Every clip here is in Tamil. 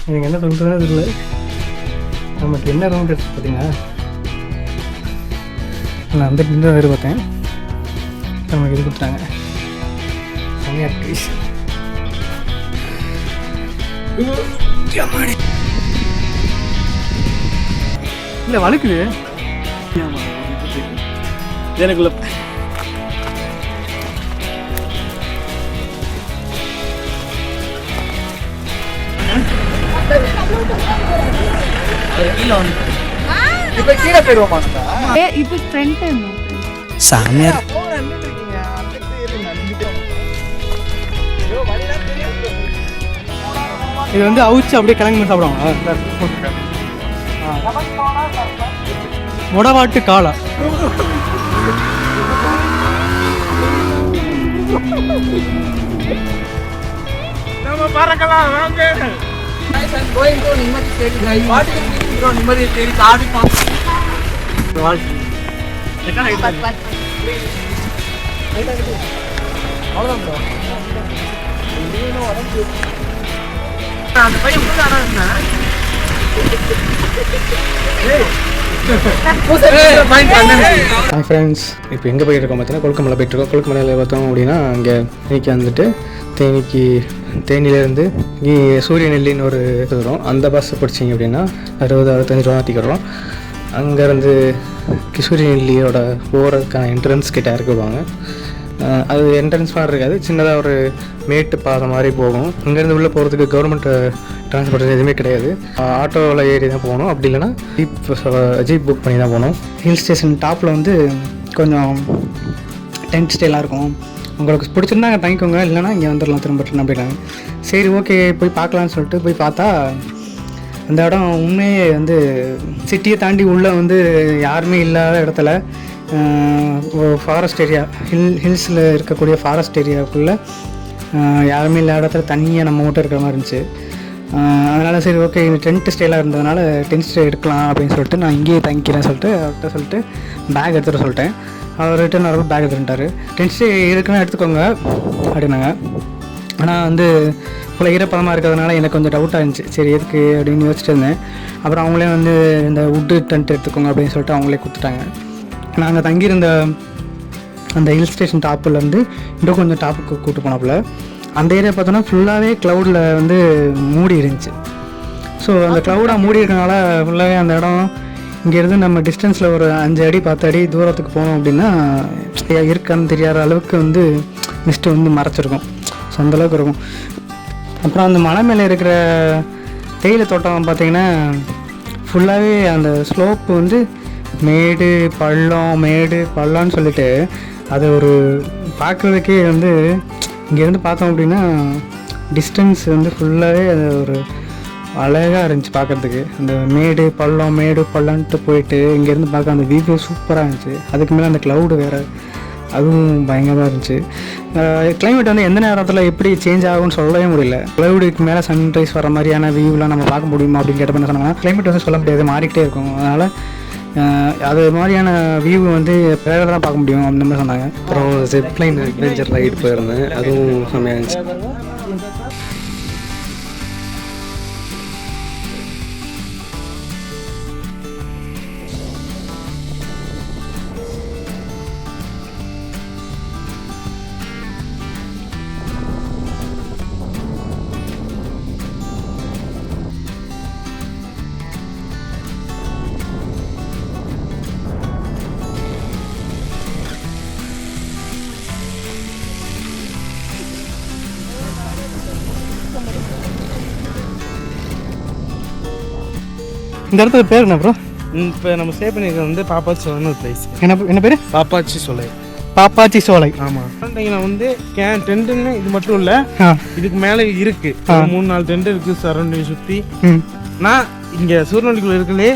எனக்கு என்ன சொல்கிறதுன்னு தெரியல. நமக்கு என்ன ரூம் கிடச்சி பார்த்தீங்கன்னா, நான் அந்த கிட்ட வேறு பார்த்தேன். நமக்கு இது கொடுத்தாங்க. செம்மையாக இருக்கு. இல்லை வழுக்குது எனக்குள்ள. இப்போ கீழே போயிடுவோமா? இப்போ ஃப்ரண்ட் டைம் சாமியார் இது வந்து அவுச்சு அப்படியே கிளம்பி சாப்பிடுவாங்க. முடவாட்டு காளை. நம்ம பறக்கலாம் வாங்க. going to Nimati State Drive. What is it from Nimati State? Card அவ்வளோதான் ப்ரோ. அந்த பையன் ஹாய் ஃப்ரெண்ட்ஸ், இப்போ எங்கே போயிட்டுருக்கோம் பார்த்தீங்கன்னா கொழுக்குமலை போயிட்டுருக்கோம். கொழுக்குமலையில் பார்த்தோம் அப்படின்னா அங்கே இன்னைக்கு வந்துட்டு தேனியிலேருந்து சூரியநெல்லின்னு ஒரு இது வரும். அந்த பஸ்ஸை பிடிச்சிங்க அப்படின்னா 60-65 ரூபா டிக்கெட் வரும். அங்கேருந்து சூரியநெல்லியோட போகிறதுக்கான என்ட்ரன்ஸ் கிட்ட இறக்கி விடுவாங்க. அது என்ட்ரன்ஸ் மாதிரி இருக்காது, சின்னதாக ஒரு மேட்டு பாதை மாதிரி போகும். இங்கேருந்து உள்ளே போகிறதுக்கு கவர்மெண்ட் டிரான்ஸ்போர்ட் எதுவுமே கிடையாது. ஆட்டோவில் ஏறி தான் போகணும், அப்படி இல்லைன்னா ஜீப் புக் பண்ணி தான் போகணும். ஹில் ஸ்டேஷன் டாப்பில் வந்து கொஞ்சம் டென்ட் ஸ்டேலாம் இருக்கும். உங்களுக்கு பிடிச்சிருந்தா அங்கே தங்கிக்கோங்க, இல்லைனா இங்கே வந்துடலாம் திரும்ப அப்படின்னாங்க. சரி ஓகே போய் பார்க்கலான்னு சொல்லிட்டு போய் பார்த்தா அந்த இடம் உண்மையே வந்து சிட்டியை தாண்டி உள்ளே வந்து யாருமே இல்லாத இடத்துல ஃபாரஸ்ட் ஏரியா ஹில்ஸில் இருக்கக்கூடிய ஃபாரஸ்ட் ஏரியாவுக்குள்ளே யாருமே இல்லாத இடத்துல தனியாக நம்ம மட்டும் இருக்கிற மாதிரி இருந்துச்சு. அதனால் சரி ஓகே இந்த டென்ட் ஸ்டேலாம் இருந்ததுனால டென்ட் ஸ்டே எடுக்கலாம் அப்படின்னு சொல்லிட்டு நான் இங்கேயே தங்கிக்கிறேன்னு சொல்லிட்டு அவர்கிட்ட சொல்லிட்டு பேக் எடுத்துகிட்டு சொல்லிட்டேன். அவர் ரிட்டர்ன் வரப்போ பேக் எடுத்துட்டார். டென்ட் ஸ்டே இருக்குன்னா எடுத்துக்கோங்க அப்படின்னாங்க. ஆனால் வந்து இவ்வளோ ஈரப்பதமாக இருக்கிறதுனால எனக்கு கொஞ்சம் டவுட்டாக இருந்துச்சு. சரி எதுக்கு அப்படின்னு யோசிச்சுட்டு இருந்தேன். அப்புறம் அவங்களே வந்து இந்த வுட்டு டென்ட் எடுத்துக்கோங்க அப்படின்னு சொல்லிட்டு அவங்களே கொடுத்துட்டாங்க. நாங்கள் தங்கியிருந்த அந்த ஹில் ஸ்டேஷன் டாப்புலேருந்து இன்னும் கொஞ்சம் டாப்புக்கு கூப்பிட்டு போனப்பில் அந்த ஏரியா பார்த்தோன்னா ஃபுல்லாகவே க்ளவுடில் வந்து மூடி இருந்துச்சு. ஸோ அந்த க்ளவுடாக மூடி இருக்கனால ஃபுல்லாகவே அந்த இடம் இங்கேருந்து நம்ம டிஸ்டன்ஸில் ஒரு 5 அடி 10 அடி தூரத்துக்கு போனோம் அப்படின்னா இருக்கான்னு தெரியாத அளவுக்கு வந்து மிஸ்ட்டு வந்து மறைச்சிருக்கும். ஸோ அந்தளவுக்கு இருக்கும். அப்புறம் அந்த மலை மேலே இருக்கிற தேயிலை தோட்டம் பார்த்திங்கன்னா ஃபுல்லாகவே அந்த ஸ்லோப்பு வந்து மேடு பள்ளம்னு சொல்லிட்டு அது ஒரு பார்க்குறதுக்கே வந்து இங்கேருந்து பார்த்தோம் அப்படின்னா டிஸ்டன்ஸ் வந்து ஃபுல்லாகவே அது ஒரு அழகாக இருந்துச்சு பார்க்குறதுக்கு. அந்த மேடு பள்ளம்ன்ட்டு போயிட்டு இங்கேருந்து பார்க்க அந்த வியூ சூப்பராக இருந்துச்சு. அதுக்கு மேலே அந்த க்ளவுடு வேறு, அதுவும் பயங்கரமாக இருந்துச்சு. கிளைமேட் வந்து எந்த நேரத்தில் எப்படி சேஞ்ச் ஆகும்னு சொல்லவே முடியல. க்ளவுடுக்கு மேலே சன்ரைஸ் வர மாதிரியான வியூலாம் நம்ம பார்க்க முடியுமா அப்படின்னு கேட்டப்ப என்ன சொன்னாங்கன்னா கிளைமேட் வந்து சொல்ல முடியாது, மாறிக்கிட்டே இருக்கும். அதனால் அது மாதிரியான வியூ வந்து பேரில் தான் பார்க்க முடியும் அந்த மாதிரி சொன்னாங்க. அப்புறம் ஜிப்லைன் அட்வென்ச்சர் ரைடு போயிருந்தேன், அதுவும் செம்மையாக இருந்துச்சு. இந்த இடத்துல பேர் என்ன ப்ரோ? இப்போ நம்ம ஸ்டே பண்ணியிருக்கிறது வந்து பாப்பாச்சி சோலைன்னு ஒரு பிளேஸ். என்ன பேர்? பாப்பாச்சி சோலை. ஆமாம். பார்த்தீங்கன்னா வந்து டென்ட்டுன்னு இது மட்டும் இல்லை, இதுக்கு மேலே இருக்கு 3-4 டென்ட் இருக்கு சரௌண்டிங் சுற்றி. நான் இங்கே சூரியநெல்லிக்குள்ள இருக்கலே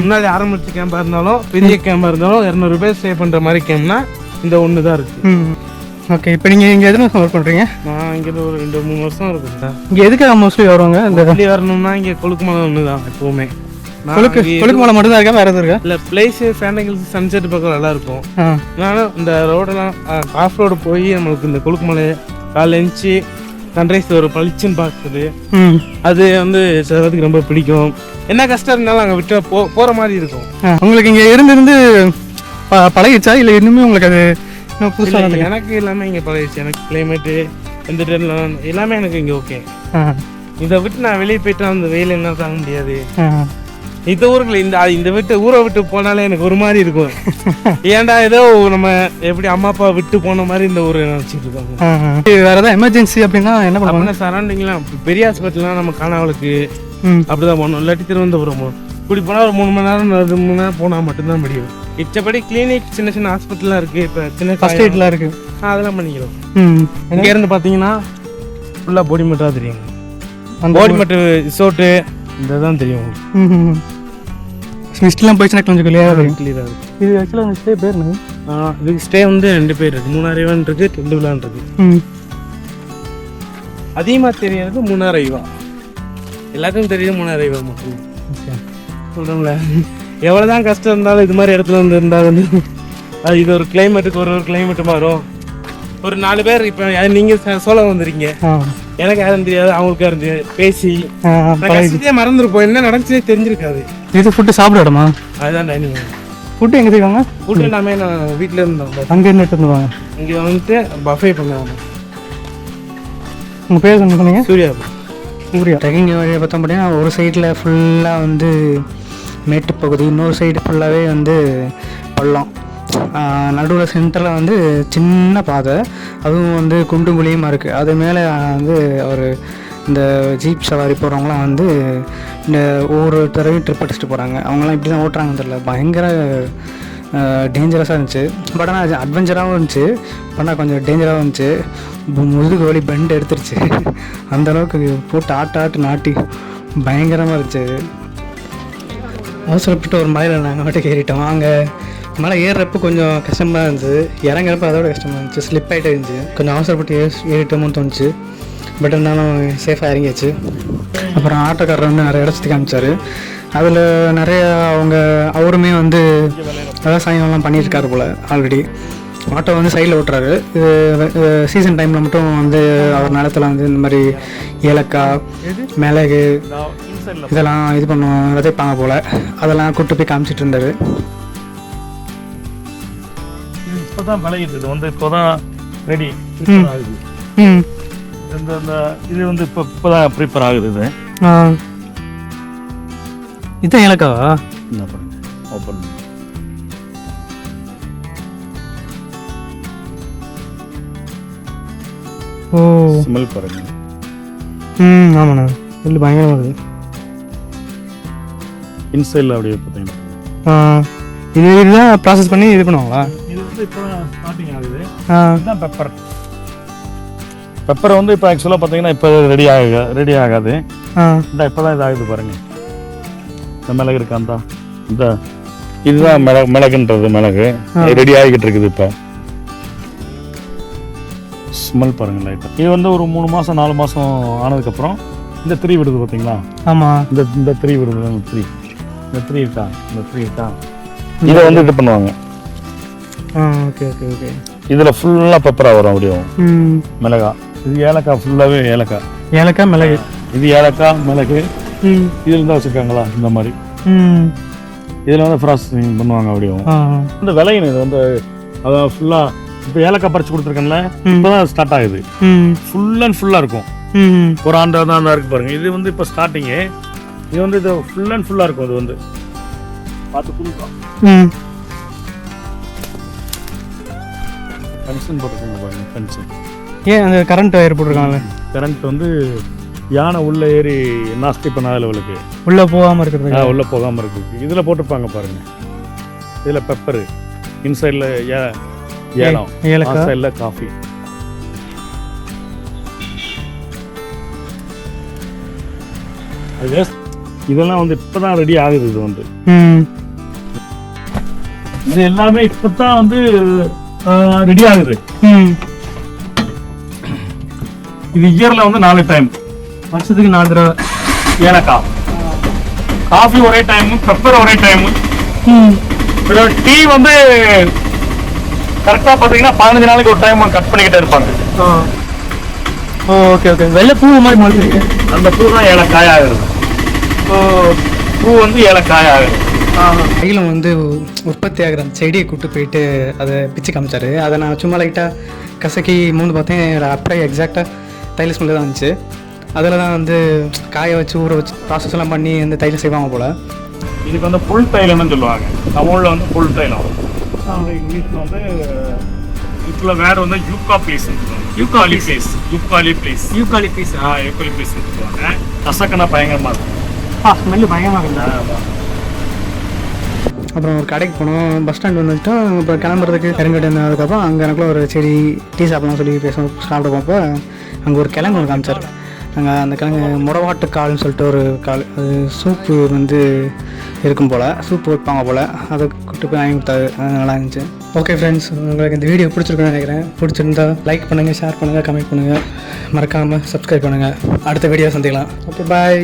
முன்னாடி ஆரம்பிச்ச கேம்பாக இருந்தாலும் பெரிய கேம்பாக இருந்தாலும் 200 பேர் ஸ்டே பண்ணுற மாதிரி கேம்னா இந்த ஒன்று தான் இருக்கு. ஓகே, இப்போ நீங்கள் இங்கே எத்தனை வருஷம் ஒர்க் பண்ணுறீங்க? நான் இங்கே ஒரு 2-3 வருஷம் இருக்குது சார். இங்கே எதுக்காக மோஸ்ட்லி வருவாங்க? இந்த வரணும்னா இங்கே கொழுக்குமலை ஒன்று தான் எப்போவுமே. கொழுக்குமலை மட்டும் தான் இருக்கா, வேறு எதுவும் இருக்கா? இல்லை பிளேஸ் ஃபேண்டகிள்ஸ் சன்செட் பார்க்க நல்லா இருக்கும். அதனால இந்த ரோடெல்லாம் ஆஃப் ரோடு போய் நம்மளுக்கு இந்த கொழுக்குமலை காலைல எழுந்துச்சி சன்ரைஸ் ஒரு பளிச்சுன்னு பார்க்குறது ம் அது வந்து சிலருக்கு ரொம்ப பிடிக்கும். என்ன கஷ்டம் இருந்தாலும் அங்கே விட்டு போகிற மாதிரி இருக்கும். உங்களுக்கு இங்கே இருந்து பழகிடுச்சா இல்லை இன்னுமே உங்களுக்கு அது இன்னும் புதுசாக இல்லை, எனக்கு எல்லாமே இங்கே பழகிடுச்சு. எனக்கு கிளைமேட்டு எந்த டைம்லாம் எல்லாமே எனக்கு இங்கே ஓகே. இதை விட்டு நான் வெளியே போயிட்டு அந்த வெயில் என்ன தாங்க முடியாது. இந்த ஊருக்குள்ள இந்த ஊரை விட்டு போனாலே எனக்கு ஒரு மாதிரி இருக்கும். ஏன்டா ஏதோ நம்ம எப்படி அம்மா அப்பா விட்டு போன மாதிரி இந்த ஊரை நினச்சிட்டு இருக்காங்க. வேற ஏதாவது எமர்ஜென்சி அப்படின்னா என்ன பண்ணுவாங்க? சரௌண்டிங்லாம் பெரிய ஹாஸ்பிட்டல்லாம் நம்ம காணாவளுக்கு அப்படிதான் போகணும், இல்லாட்டி திருவனந்தபுரம் போகணும். இப்படி போனால் ஒரு 3 மணி நேரம் 3 மணி நேரம் போனால் மட்டும்தான் முடியும். மிச்சப்படி கிளினிக் சின்ன சின்ன ஹாஸ்பிட்டல்லாம் இருக்குது. இப்போ சின்ன ஃபர்ஸ்ட் எய்ட்லாம் இருக்குது, அதெல்லாம் பண்ணிக்கிறோம். இங்கேருந்து பார்த்தீங்கன்னா ஃபுல்லாக பொடி மட்டும் தெரியும். போடி மட்டும் ரிசோர்ட்டு இந்த தான் தெரியும். மிஸ்ட்லாம் போயிடுச்சுன்னா கொஞ்சம் கிளியராக கிளியராக இருக்குது. இது ஆக்சுவலாக அந்த ஸ்டே பேர் என்ன? இதுக்கு ஸ்டே வந்து 2 பேர் இருக்குது. 3000 இருக்குது, 2 விழான் இருக்குது. அதிகமாக தெரியறது 3000. எல்லாத்துக்கும் தெரியுது 3000 மட்டும். சொல்கிறோம்ல, எவ்வளோ தான் கஷ்டம் இருந்தாலும் இது மாதிரி இடத்துல வந்து இருந்தால் வந்து அது இது ஒரு கிளைமேட்டுக்கு ஒரு கிளைமேட்டு மாறும். ஒரு 4 பேர் இப்போ நீங்கள் சோழ வந்துருக்கீங்க, எனக்கு யாரும் தெரியாது, அவங்களுக்கு யாரும் தெரியாது, பேசி கஷ்டத்தையே மறந்துருப்போம். என்ன நடந்துச்சே தெரிஞ்சிருக்காது. இது ஃபுட்டு சாப்பிட இடமா? அதுதான் டைனிங். ஃபுட்டு எங்கே செய்வாங்க? ஃபுட்டு எல்லாமே நான் வீட்டில் இருந்தோம். அங்கே இருந்து எடுத்துருவாங்க. இங்கே வந்துட்டு பஃபே பண்ணுவாங்க. உங்கள் பேர் என்ன சொன்னீங்க? சூர்யா. சூர்யா. ட்ரெக்கிங் வழியை பார்த்தோம் அப்படின்னா ஒரு சைடில் ஃபுல்லாக வந்து மேட்டுப்பகுதி, இன்னொரு சைடு ஃபுல்லாகவே வந்து பள்ளம், நடுவில் சென்டரில் வந்து சின்ன பாதை, அதுவும் வந்து குண்டும் குழியுமா இருக்குது. அது மேலே வந்து ஒரு இந்த ஜீப் சவாரி போகிறவங்களாம் வந்து இந்த ஒவ்வொரு தடவையும் ட்ரிப் அடிச்சுட்டு போகிறாங்க. அவங்களாம் இப்படி தான் ஓட்டுறாங்கன்னு தெரியல, பயங்கர டேஞ்சரஸாக இருந்துச்சு. பட் ஆனால் அது அட்வென்ச்சராகவும் இருந்துச்சு, ஆனால் கொஞ்சம் டேஞ்சராகவும் இருந்துச்சு. முதுகு வலி பெண்ட் எடுத்துருச்சு. அந்தளவுக்கு போட்டு ஆட்டு நாட்டி பயங்கரமாக இருந்துச்சு. அவசரப்பட்டு ஒரு மலையில் நாங்கள் மட்டும் ஏறிட்டோம். அங்கே மலை ஏறுறப்போ கொஞ்சம் கஷ்டமாக இருந்தது, இறங்குறப்ப அதோட கஷ்டமாக இருந்துச்சு, ஸ்லிப் ஆகிட்டே இருந்துச்சு. கொஞ்சம் அவசரப்பட்டு ஏறிட்டோமோன்னு தோணுச்சு. பட் இருந்தாலும் சேஃபாக இறங்கியாச்சு. அப்புறம் ஆட்டோக்காரர் வந்து நிறைய இடத்துக்கு காமிச்சார். அதில் நிறைய அவருமே வந்து விவசாயம்லாம் பண்ணியிருக்காரு போல் ஆல்ரெடி. ஆட்டோ வந்து சைடில் ஓட்டுறாரு. இது சீசன் டைமில் மட்டும் வந்து அவர் நிலத்தில் வந்து இந்த மாதிரி ஏலக்காய், மிளகு இதெல்லாம் இது பண்ணுவோம், விதைப்பாங்க போல். அதெல்லாம் கூப்பிட்டு போய் காமிச்சிட்டு இருந்தார். இப்போ தான் பழகிது. இது வந்து இப்போ தான் ரெடி ஆகுது. இந்த இது வந்து இப்போ தான் ப்ரிப்பேர் ஆகுது. இது இதுதான் ஏலக்காவா? என்ன பண்ணுங்க, ஓப்பன் ஸ்மெல் பாருங்க. ஆமாண்ணா, இல்லை பயங்கரமாக இருக்குது. இன்சைடில் அப்படியே பார்த்தீங்கன்னா இதுதான் ப்ராசஸ் பண்ணி இது பண்ணுவாங்களா? இது வந்து இப்போ தான் ஸ்டார்டிங் ஆகுது. இதுதான் பெப்பர் வந்து இப்போ ஆக்சுவலாக பார்த்தீங்கன்னா இப்போ ரெடி ஆகாது. இந்த இப்போ தான் இது ஆகுது பாருங்க. இந்த மிளகு இருக்கா, இந்த இதுதான் மிளகுன்றது. மிளகு ரெடி ஆகிக்கிட்டு இருக்குது. இப்போ ஸ்மெல் பாருங்க லைட்டாக. இது வந்து ஒரு 3 மாதம் 4 மாதம் ஆனதுக்கப்புறம் இந்த 3 விடுது பார்த்தீங்களா? ஆமாம், இந்த 3 விடுது. இந்த 3 இருக்கா இதை வந்து இது பண்ணுவாங்க. Okay okay okay. இதில் ஃபுல்லாக பெப்பராக வரும் அப்படியும் மிளகா. இது ஏலக்காய், ஃபுல்லாகவே ஏலக்காய் மிளகு. இது ஏலக்காய் மிளகு. இதில் இருந்தால் வச்சுருக்காங்களா இந்த மாதிரி. இதில் வந்து ப்ராசஸிங் பண்ணுவாங்க அப்படியும். இந்த விளையணும் இது வந்து அதான் ஃபுல்லாக. இப்போ ஏலக்காய் பறிச்சு கொடுத்துருக்கேன்ல, இப்போதான் ஸ்டார்ட் ஆகுது. ஃபுல் அண்ட் ஃபுல்லாக இருக்கும். ஒரு ஆண்டு தான் இருக்கு பாருங்க. இது வந்து இப்போ ஸ்டார்டிங்கு. இது வந்து இது ஃபுல் அண்ட் ஃபுல்லாக இருக்கும். இது வந்து பார்த்து கொடுக்கலாம். ஃபென்ஷன் போட்டிருக்காங்க பாருங்க. ஃபென்ஷன் ஏன் அந்த கரண்ட் ஒயர் போட்டிருக்காங்கல்ல? கரண்ட் வந்து யானை உள்ளே ஏறி நாஸ்தி பண்ணாத லெவலுக்கு உள்ளே போகாமல் இருக்கிறது. உள்ளே போகாமல் இருக்குது. இதில் போட்டிருப்பாங்க பாருங்க. இதில் பெப்பரு, இன்சைடில் ஏலக்காய், சைடில் காஃபி. இதெல்லாம் வந்து இப்போதான் ரெடி ஆகுது. இது வந்து இது எல்லாமே இப்போதான் வந்து ரெடி ஆகுது. இது இயர்ல வந்து 4 டைம், வருஷத்துக்கு 4 தடவை ஏலக்காய், காஃபி ஒரே டைம், பெப்பர் ஒரே டைம். டீ வந்து கரெக்டாக பார்த்தீங்கன்னா 15 நாளைக்கு ஒரு டைம் கட் பண்ணிக்கிட்டே இருப்பாங்க. Okay okay. வெள்ளை பூ மாதிரி முளைச்சிருக்கு. அந்த பூ தான் ஏலக்காய் ஆகுது. பூ வந்து ஏலக்காய் ஆகுது. தைலம் வந்து உற்பத்தி ஆகிற அந்த செடியை கூப்பிட்டு போயிட்டு அதை பிச்சு காமிச்சாரு. அதை நான் சும்மா லைட்டாக கசக்கி மூந்து பார்த்தேன். அப்படியே எக்ஸாக்டாக தைல ஸ்மெல்லு தான் இருந்துச்சு. அதில் தான் வந்து காய வச்சு ஊற வச்சு ப்ராசஸ் எல்லாம் பண்ணி அந்த தைலம் செய்வாங்க போல். இதுக்கு வந்து புல் தைலம்னு சொல்லுவாங்க. தமிழில் வந்து புல் தைலம், இங்கிலீஷில் வந்து இதுல வேற வந்து யூகாலிப்டஸ் சொல்லுவாங்க. கசக்கனா பயங்கரமா இருக்கும். ஸ்மெல்லு பயங்கரமாக இருந்தா. அப்புறம் ஒரு கடைக்கு போனோம். பஸ் ஸ்டாண்ட் வந்துட்டோம். அப்புறம் கிளம்புறதுக்கு கருங்கடை இருந்ததுக்கப்புறம் அங்கே எனக்குள்ள ஒரு செடி டீ சாப்பிடலாம் சொல்லி சாப்பிட போப்போ அங்கே ஒரு கிழங்கு ஒன்று காமிச்சார். நாங்கள் அந்த கிழங்கு முடவாட்டு கால்னு சொல்லிட்டு ஒரு கால், அது சூப்பு வந்து இருக்கும் போல், சூப்பு வைப்பாங்க போல். அதை கூப்பிட்டு போய் வாங்கி கொடுத்தாரு. அது நல்லா இருந்துச்சு. ஓகே ஃப்ரெண்ட்ஸ், உங்களுக்கு இந்த வீடியோ பிடிச்சிருக்குன்னு நினைக்கிறேன். பிடிச்சிருந்தா லைக் பண்ணுங்கள், ஷேர் பண்ணுங்கள், கமெண்ட் பண்ணுங்கள், மறக்காமல் சப்ஸ்கிரைப் பண்ணுங்கள். அடுத்த வீடியோ சந்திக்கலாம். ஓகே, பாய்.